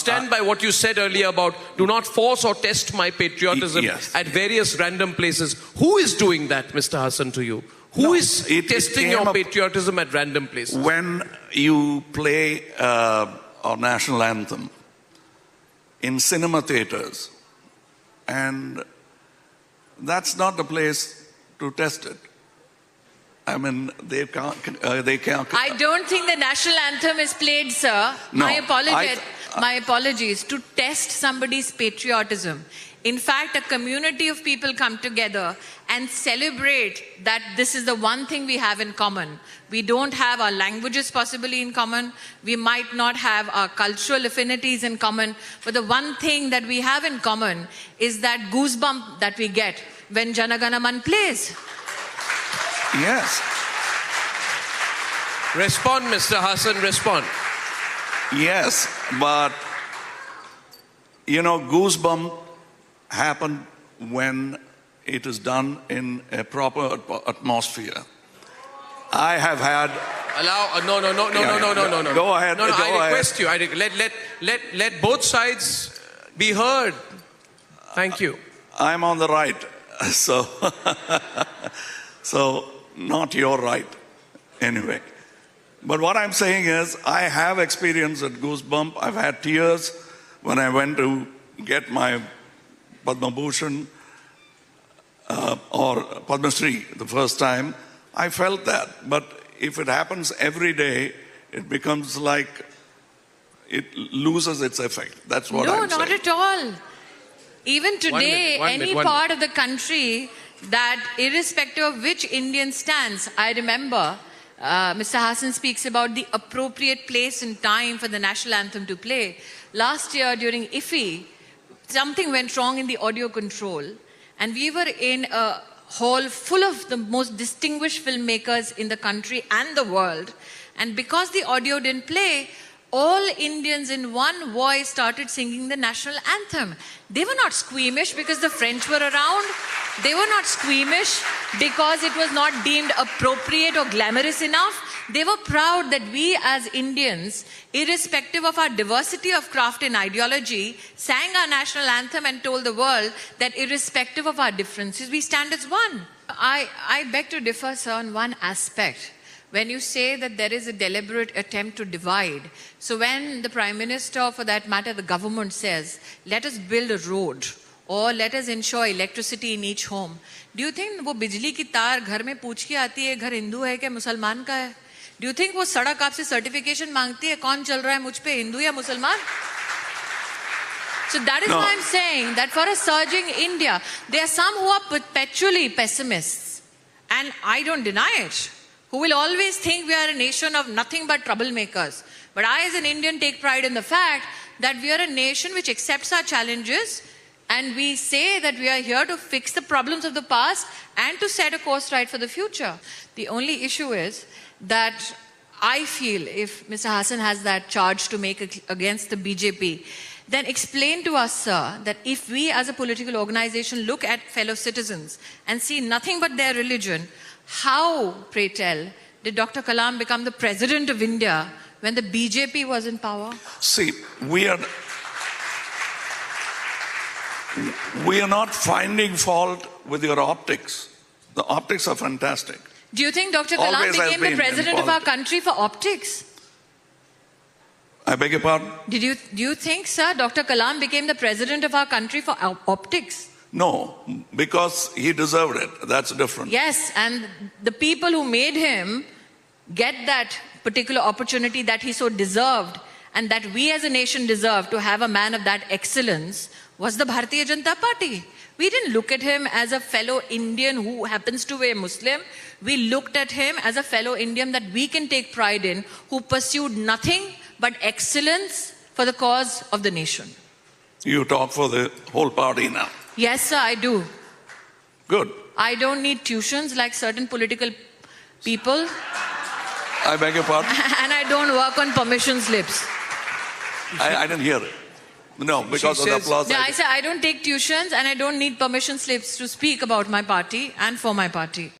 stand by what you said earlier about do not force or test my patriotism at various random places. Who is doing that, Mr. Hassan, to you? Who is testing your patriotism at random places? When you play our national anthem in cinema theaters, and that's not the place to test it. I mean, they can't. I don't think the national anthem is played, sir. No, my apologies. To test somebody's patriotism. In fact, a community of people come together and celebrate that this is the one thing we have in common. We don't have our languages possibly in common. We might not have our cultural affinities in common. But the one thing that we have in common is that goosebump that we get when Jana Gana Man plays. Yes. Respond, Mr. Hassan, respond. Yes, but, you know, goosebump happen when it is done in a proper atmosphere. I have had... No. Go ahead. No, I request you. Let both sides be heard. Thank you. I'm on the right, so... So, not your right, anyway. But what I'm saying is, I have experienced at goosebump. I've had tears when I went to get my Padma Bhushan or Padma Shri the first time. I felt that. But if it happens every day, it becomes like it loses its effect. That's what I'm saying. No, not at all. Even today, any part of the country that irrespective of which Indian stance, I remember Mr. Hassan speaks about the appropriate place and time for the national anthem to play. Last year during IFFI, something went wrong in the audio control, and we were in a hall full of the most distinguished filmmakers in the country and the world, and because the audio didn't play, all Indians in one voice started singing the national anthem. They were not squeamish because the French were around. They were not squeamish because it was not deemed appropriate or glamorous enough. They were proud that we as Indians, irrespective of our diversity of craft and ideology, sang our national anthem and told the world that irrespective of our differences, we stand as one. I beg to differ, sir, on one aspect. When you say that there is a deliberate attempt to divide, so when the Prime Minister, for that matter, the government says, let us build a road or let us ensure electricity in each home, do you think वो बिजली की तार घर में पूछ के आती है घर हिंदू है क्या मुसलमान का है? Do you think वो सड़क आपसे सर्टिफिकेशन मांगती है कौन चल रहा है मुझ पे हिंदू या मुसलमान? So that is why I'm saying that for a surging India, there are some who are perpetually pessimists, and I don't deny it, who will always think we are a nation of nothing but troublemakers. But I as an Indian take pride in the fact that we are a nation which accepts our challenges, and we say that we are here to fix the problems of the past and to set a course right for the future. The only issue is that I feel if Mr. Hassan has that charge to make against the BJP, then explain to us, sir, that if we as a political organization look at fellow citizens and see nothing but their religion, how, pray tell, did Dr. Kalam become the president of India when the BJP was in power? See, we are not finding fault with your optics. The optics are fantastic. Do you think Dr. Kalam became the president of our country for optics? I beg your pardon? Do you think, sir, Dr. Kalam became the president of our country for optics? No, because he deserved it. That's different. Yes, and the people who made him get that particular opportunity that he so deserved and that we as a nation deserve to have a man of that excellence was the Bharatiya Janata Party. We didn't look at him as a fellow Indian who happens to be a Muslim. We looked at him as a fellow Indian that we can take pride in, who pursued nothing but excellence for the cause of the nation. You talk for the whole party now. Yes, sir, I do. Good. I don't need tuitions like certain political people. I beg your pardon? And I don't work on permission slips. I didn't hear it. No, because of the applause. Yeah, I said I don't take tuitions and I don't need permission slips to speak about my party and for my party.